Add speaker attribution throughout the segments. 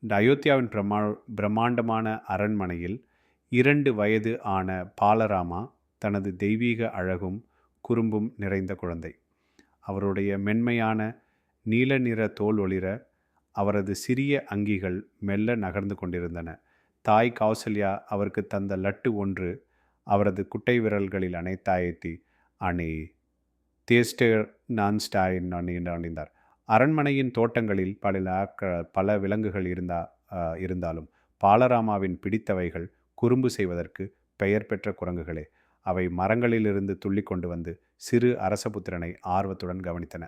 Speaker 1: இந்த அயோத்தியாவின் பிரம்மாண்டமான அரண்மனையில் 2 வயது ஆன பாலராமா தனது தெய்வீக அழகும் குறும்பும் நிறைந்த குழந்தை. அவருடைய மென்மையான நீல நிற தோல் ஒளிர அவரது சிறிய அங்கிகள் மெல்ல நகர்ந்து கொண்டிருந்தன. தாய் கௌசல்யா அவருக்கு தந்த லட்டு ஒன்று அவரது குட்டை விரல்களில் அனைத்தாயத்தி அணி தேஸ்டர் நான்ஸ்டாயின் அணிந்தார். அரண்மனையின் தோட்டங்களில் பல விலங்குகள் இருந்தாலும் பாலராமாவின் பிடித்தவைகள் குறும்பு செய்வதற்கு பெயர் பெற்ற குரங்குகளே. அவை மரங்களிலிருந்து துள்ளி கொண்டு வந்து சிறு அரசபுத்திரனை ஆர்வத்துடன் கவனித்தன.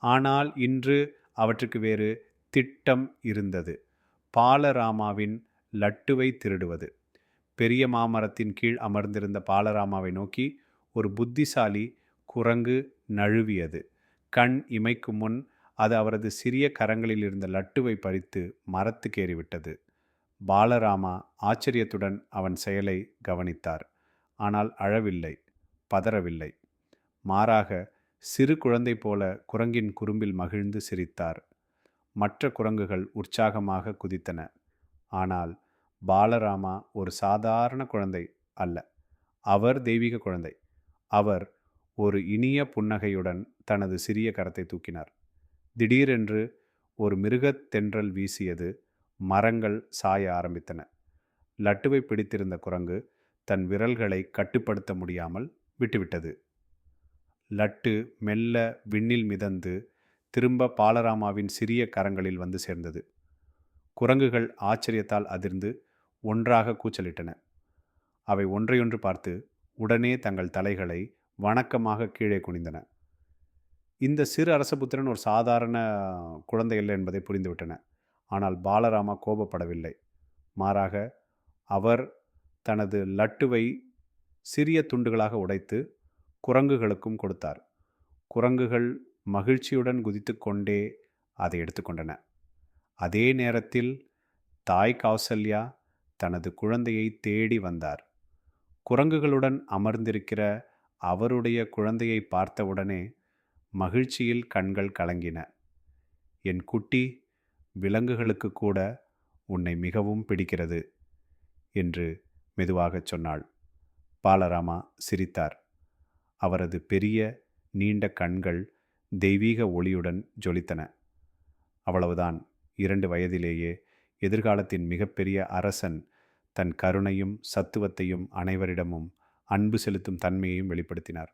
Speaker 1: ஆனால் இன்று அவற்றுக்கு வேறு திட்டம் இருந்தது. பாலராமாவின் லட்டுவை திருடுவது. பெரிய மாமரத்தின் கீழ் அமர்ந்திருந்த பாலராமாவை நோக்கி ஒரு புத்திசாலி குரங்கு நழுவியது. கண் இமைக்கும் முன் அது அவரது சிறிய கரங்களில் இருந்த லட்டுவை பறித்து மரத்துக்கேறிவிட்டது. பாலராமா ஆச்சரியத்துடன் அவன் செயலை கவனித்தார். ஆனால் அழவில்லை, பதறவில்லை. மாறாக சிறு குழந்தை போல குரங்கின் குறும்பில் மகிழ்ந்து சிரித்தார். மற்ற குரங்குகள் உற்சாகமாக குதித்தன. ஆனால் பாலராமா ஒரு சாதாரண குழந்தை அல்ல. அவர் தெய்வீக குழந்தை. அவர் ஒரு இனிய புன்னகையுடன் தனது சிறிய கரத்தை தூக்கினார். திடீரென்று ஒரு மிருகத் தென்றல் வீசியது. மரங்கள் சாய ஆரம்பித்தன. லட்டுவை பிடித்திருந்த குரங்கு தன் விரல்களை கட்டுப்படுத்த முடியாமல் விட்டுவிட்டது. லட்டு மெல்ல விண்ணில் மிதந்து திரும்ப பாலராமாவின் சிறிய கரங்களில் வந்து சேர்ந்தது. குரங்குகள் ஆச்சரியத்தால் அதிர்ந்து ஒன்றாக கூச்சலிட்டன. அவை ஒன்றையொன்று பார்த்து உடனே தங்கள் தலைகளை வணக்கமாக கீழே குனிந்தன. இந்த சிறு அரசபுத்திரன் ஒரு சாதாரண குழந்தை இல்லை என்பதை புரிந்துவிட்டன. ஆனால் பாலராமா கோபப்படவில்லை. மாறாக அவர் தனது லட்டுவை சிறிய துண்டுகளாக உடைத்து குரங்குகளுக்கும் கொடுத்தார். குரங்குகள் மகிழ்ச்சியுடன் குதித்து கொண்டே அதை எடுத்துக்கொண்டன. அதே நேரத்தில் தாய் கௌசல்யா தனது குழந்தையை தேடி வந்தார். குரங்குகளுடன் அமர்ந்திருக்கிற அவருடைய குழந்தையை பார்த்தவுடனே மகிழ்ச்சியில் கண்கள் கலங்கின. என் குட்டி, விலங்குகளுக்கு கூட உன்னை மிகவும் பிடிக்கிறது என்று மெதுவாகச் சொன்னாள். பாலராமா சிரித்தார். அவரது பெரிய நீண்ட கண்கள் தெய்வீக ஒளியுடன் ஜொலித்தன. அவ்வளவுதான். 2 வயதிலேயே எதிர்காலத்தின் மிகப்பெரிய அரசன் தன் கருணையும் சத்துவத்தையும் அனைவரிடமும் அன்பு செலுத்தும் தன்மையையும் வெளிப்படுத்தினார்.